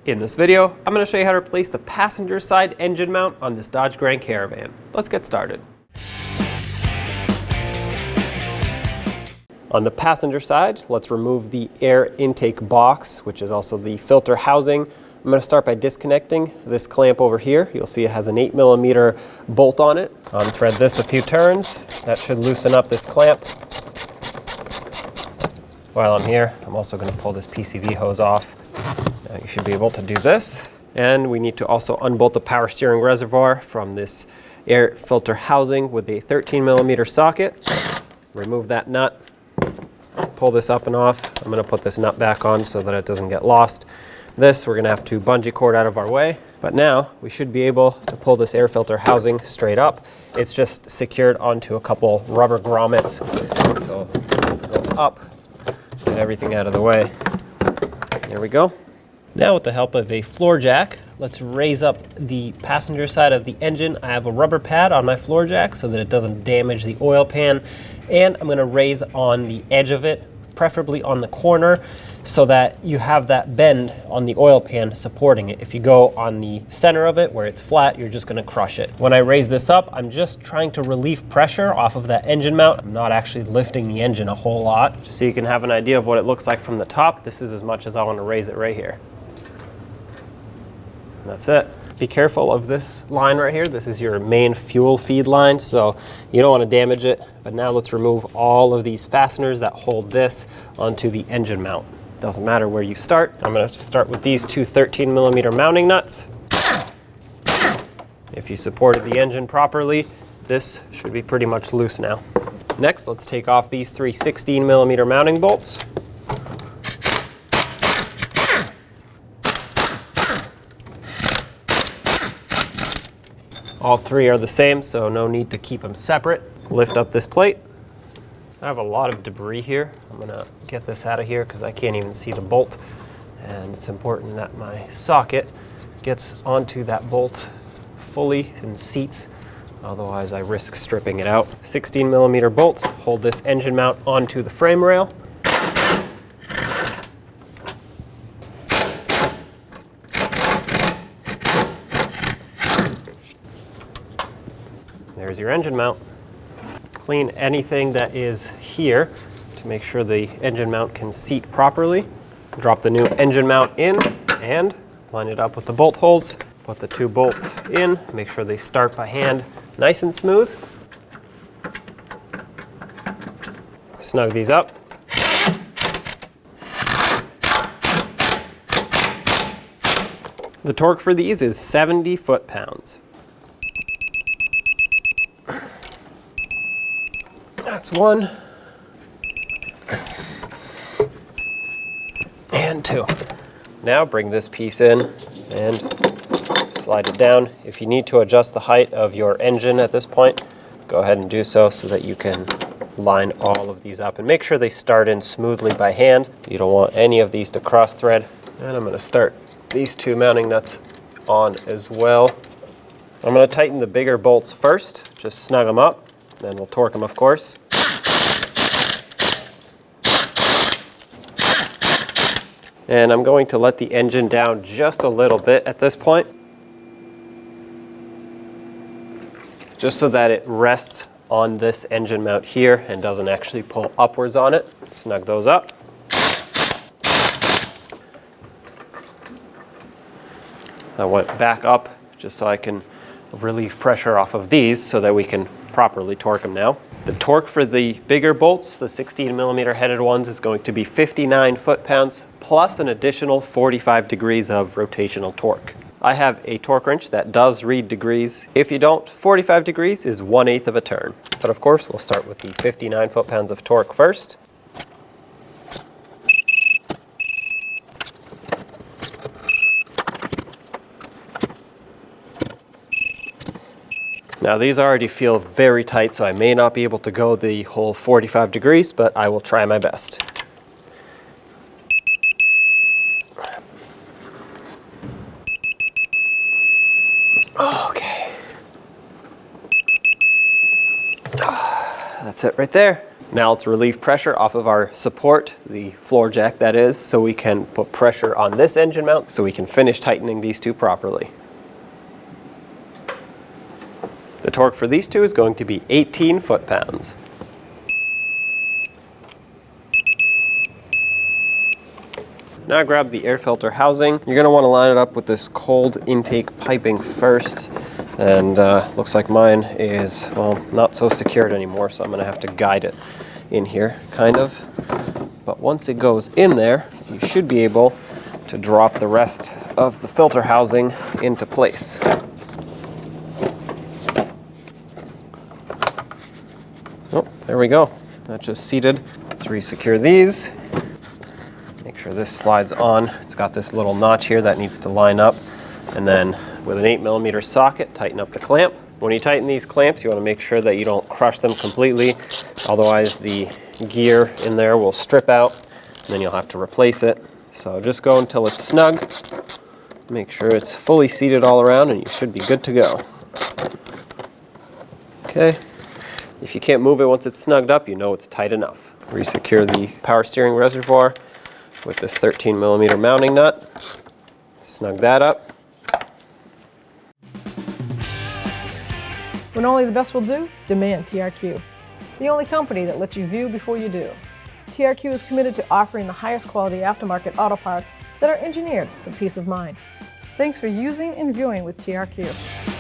In this video, I'm going to show you how to replace the passenger side engine mount on this Dodge Grand Caravan. Let's get started. On the passenger side, let's remove the air intake box, which is also the filter housing. I'm going to start by disconnecting this clamp over here. You'll see it has an 8mm bolt on it. Unthread this a few turns. That should loosen up this clamp. While I'm here, I'm also going to pull this PCV hose off. Now you should be able to do this. And we need to also unbolt the power steering reservoir from this air filter housing with a 13mm socket. Remove that nut. Pull this up and off. I'm going to put this nut back on so that it doesn't get lost. This we're going to have to bungee cord out of our way. But now we should be able to pull this air filter housing straight up. It's just secured onto a couple rubber grommets. So go up, get everything out of the way. There we go. Now with the help of a floor jack, let's raise up the passenger side of the engine. I have a rubber pad on my floor jack so that it doesn't damage the oil pan. And I'm going to raise on the edge of it, preferably on the corner, so that you have that bend on the oil pan supporting it. If you go on the center of it where it's flat, you're just going to crush it. When I raise this up, I'm just trying to relieve pressure off of that engine mount. I'm not actually lifting the engine a whole lot. Just so you can have an idea of what it looks like from the top, this is as much as I want to raise it right here. And that's it. Be careful of this line right here. This is your main fuel feed line, so you don't want to damage it. But now let's remove all of these fasteners that hold this onto the engine mount. Doesn't matter where you start. I'm going to start with these two 13mm mounting nuts. If you supported the engine properly, this should be pretty much loose now. Next, let's take off these three 16mm mounting bolts. All three are the same, so no need to keep them separate. Lift up this plate. I have a lot of debris here. I'm gonna get this out of here because I can't even see the bolt. And it's important that my socket gets onto that bolt fully and seats. Otherwise I risk stripping it out. 16mm bolts hold this engine mount onto the frame rail. There's your engine mount. Clean anything that is here to make sure the engine mount can seat properly. Drop the new engine mount in and line it up with the bolt holes. Put the two bolts in, make sure they start by hand nice and smooth. Snug these up. The torque for these is 70 foot-pounds. That's one. And two. Now bring this piece in and slide it down. If you need to adjust the height of your engine at this point, go ahead and do so that you can line all of these up and make sure they start in smoothly by hand. You don't want any of these to cross thread. And I'm going to start these two mounting nuts on as well. I'm going to tighten the bigger bolts first, just snug them up, then we'll torque them, of course. And I'm going to let the engine down just a little bit at this point, just so that it rests on this engine mount here and doesn't actually pull upwards on it. Snug those up. I went back up just so I can relieve pressure off of these so that we can properly torque them now. The torque for the bigger bolts, the 16mm headed ones, is going to be 59 foot-pounds plus an additional 45 degrees of rotational torque. I have a torque wrench that does read degrees. If you don't, 45 degrees is 1/8 of a turn. But of course, we'll start with the 59 foot-pounds of torque first. Now these already feel very tight, so I may not be able to go the whole 45 degrees, but I will try my best. Okay. That's it right there. Now let's relieve pressure off of our support, the floor jack that is, so we can put pressure on this engine mount so we can finish tightening these two properly. The torque for these two is going to be 18 foot-pounds. Now grab the air filter housing. You're going to want to line it up with this cold intake piping first. And looks like mine is, well, not so secured anymore, so I'm going to have to guide it in here, kind of. But once it goes in there, you should be able to drop the rest of the filter housing into place. Oh, there we go. That's just seated. Let's re-secure these. Make sure this slides on. It's got this little notch here that needs to line up. And then with an 8mm socket, tighten up the clamp. When you tighten these clamps, you want to make sure that you don't crush them completely. Otherwise, the gear in there will strip out, and then you'll have to replace it. So just go until it's snug. Make sure it's fully seated all around, and you should be good to go. Okay. If you can't move it once it's snugged up, you know it's tight enough. Resecure the power steering reservoir with this 13mm mounting nut. Snug that up. When only the best will do, demand TRQ. The only company that lets you view before you do. TRQ is committed to offering the highest quality aftermarket auto parts that are engineered for peace of mind. Thanks for using and viewing with TRQ.